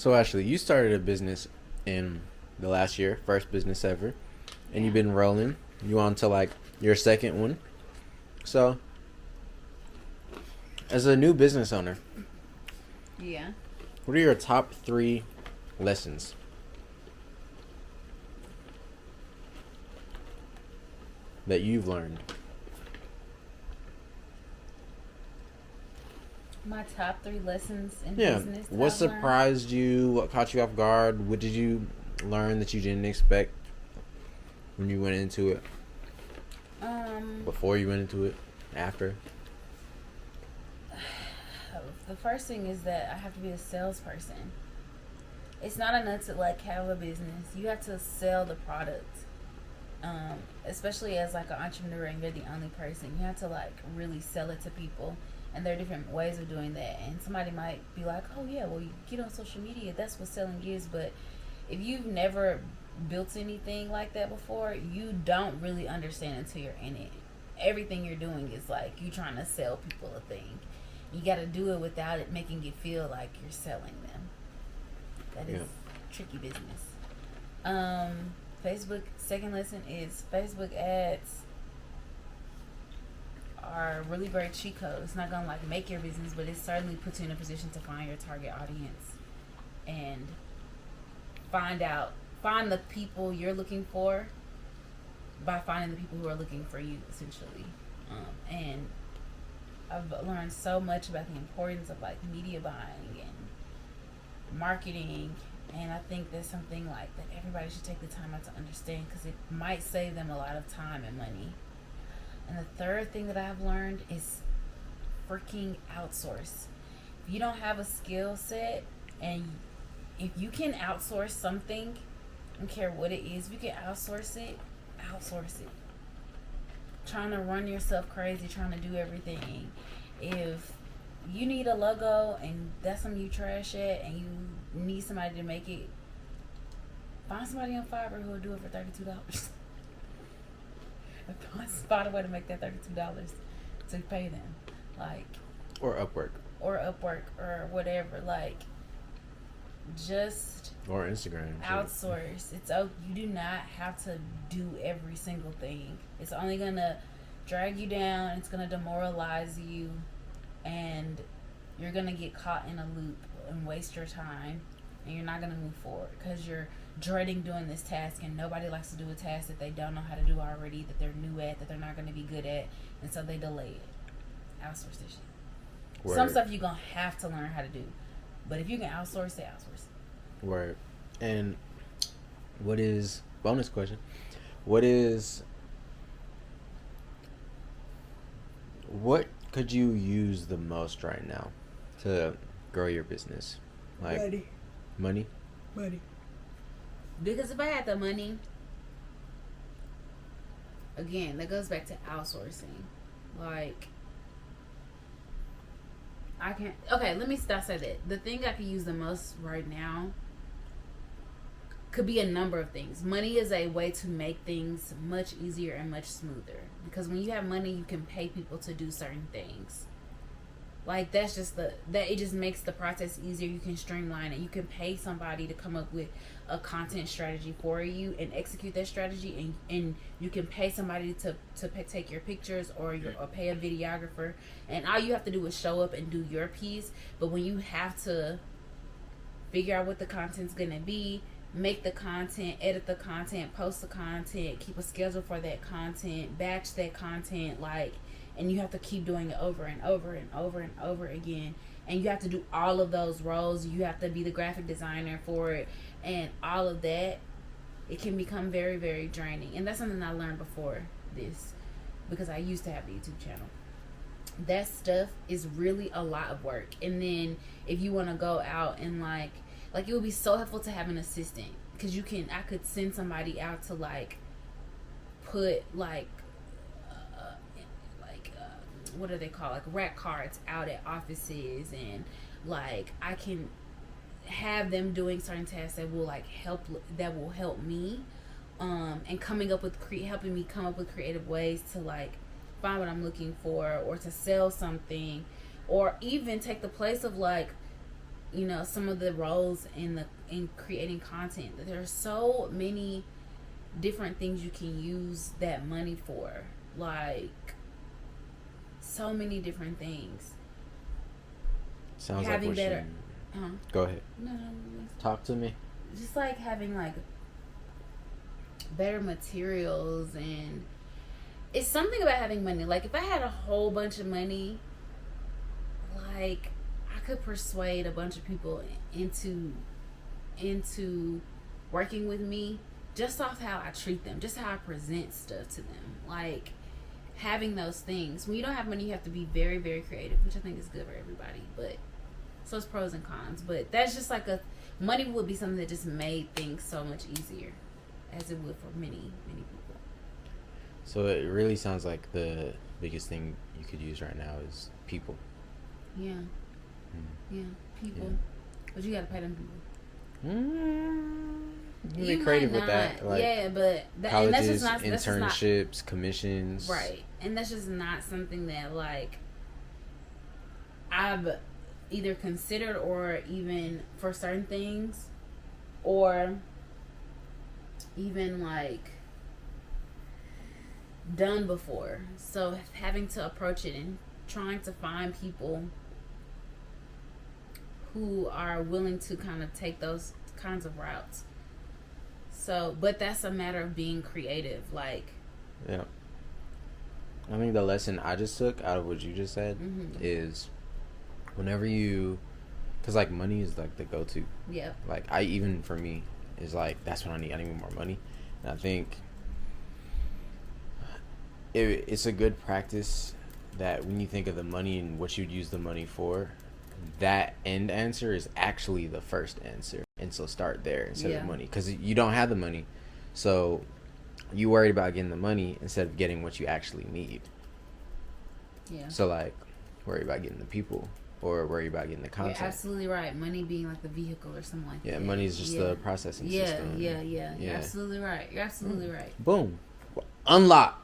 So Ashley, you started a business in the last year, first business ever, and you've been rolling. You on to like your second one. So, as a new business owner, Yeah. what are your top 3 lessons? That you've learned? My top 3 lessons in Yeah. business. What I've learned. surprised you? What caught you off guard? What did you learn that you didn't expect when you went into it? Before you went into it? After? The first thing is that I have to be a salesperson. It's not enough to like have a business. You have to sell the product. Especially as like an entrepreneur and you're the only person, you have to like really sell it to people. And there are different ways of doing that. And somebody might be like, "Oh yeah, well you get on social media. That's what selling is." But if you've never built anything like that before, you don't really understand until you're in it. Everything you're doing is like you trying to sell people a thing. You got to do it without it making you feel like you're selling them. That is tricky business. Facebook. Second lesson is Facebook ads are really great cheat code. It's not gonna like make your business, but it certainly puts you in a position to find your target audience and find the people you're looking for by finding the people who are looking for you, essentially. And I've learned so much about the importance of like media buying and marketing, and I think that's something like that everybody should take the time out to understand because it might save them a lot of time and money. And the third thing that I've learned is freaking outsource. If you don't have a skill set and if you can outsource something, I don't care what it is, if you can outsource it, outsource it. Trying to run yourself crazy, trying to do everything. If you need a logo and that's something you trash at and you need somebody to make it, find somebody on Fiverr who will do it for $32. Find a way to make that $32 to pay them, like, Or Upwork. or whatever. Like, just Or Instagram. outsource. You do not have to do every single thing. It's only gonna drag you down. It's gonna demoralize you, and you're gonna get caught in a loop and waste your time, and you're not gonna move forward because you're dreading doing this task, and nobody likes to do a task that they don't know how to do already, that they're new at, that they're not going to be good at, and so they delay it. Outsource this shit. Word. Some stuff you're going to have to learn how to do, but if you can outsource it, outsource it. Word. And bonus question, what could you use the most right now to grow your business? Like money. Because if I had the money, again, that goes back to outsourcing. Like, let me stop say that. The thing I could use the most right now could be a number of things. Money is a way to make things much easier and much smoother. Because when you have money, you can pay people to do certain things. Like, that's just it just makes the process easier. You can streamline it. You can pay somebody to come up with a content strategy for you and execute that strategy, and you can pay somebody to take your pictures or pay a videographer, and all you have to do is show up and do your piece. But when you have to figure out what the content's gonna be, make the content, edit the content, post the content, keep a schedule for that content, batch that content, like, and you have to keep doing it over and over and over and over again, and you have to do all of those roles. You have to be the graphic designer for it, and all of that. It can become very, very draining, and that's something I learned before this, because I used to have a YouTube channel. That stuff is really a lot of work. And then if you want to go out and like it would be so helpful to have an assistant, because I could send somebody out to like put like what do they call, like, rack cards out at offices, and like I can have them doing certain tasks that will help me, and helping me come up with creative ways to like find what I'm looking for, or to sell something, or even take the place of like you know, some of the roles in creating content, that there are so many different things you can use that money for, like so many different things. Sounds having like better Go ahead. no, Talk to me. just like having like better materials, and it's something about having money. Like if I had a whole bunch of money, like I could persuade a bunch of people into working with me just off how I treat them, just how I present stuff to them. Like having those things. When you don't have money, you have to be very, very creative, which I think is good for everybody. But so it's pros and cons. But that's just like money would be something that just made things so much easier, as it would for many, many people. So it really sounds like the biggest thing you could use right now is people. Yeah. Yeah, people. Yeah. But you gotta pay them people. You get creative with that. Like yeah, but colleges, and that's just not, internships, commissions. Right. And that's just not something that like I've either considered, or even for certain things, or even like done before. So having to approach it and trying to find people who are willing to kind of take those kinds of routes. So, but that's a matter of being creative. Like, yeah. I think the lesson I just took out of what you just said is whenever you, because like money is like the go-to. Yeah. Like for me, is like, that's what I need. I need more money. And I think it's a good practice that when you think of the money and what you'd use the money for, that end answer is actually the first answer. And so start there instead of money, because you don't have the money. So you worried about getting the money instead of getting what you actually need. Yeah. So like worry about getting the people, or worry about getting the content. You're absolutely right. Money being like the vehicle or something like that. Yeah, money is just the processing system. Yeah. You're absolutely right. You're absolutely right. Boom. Unlock.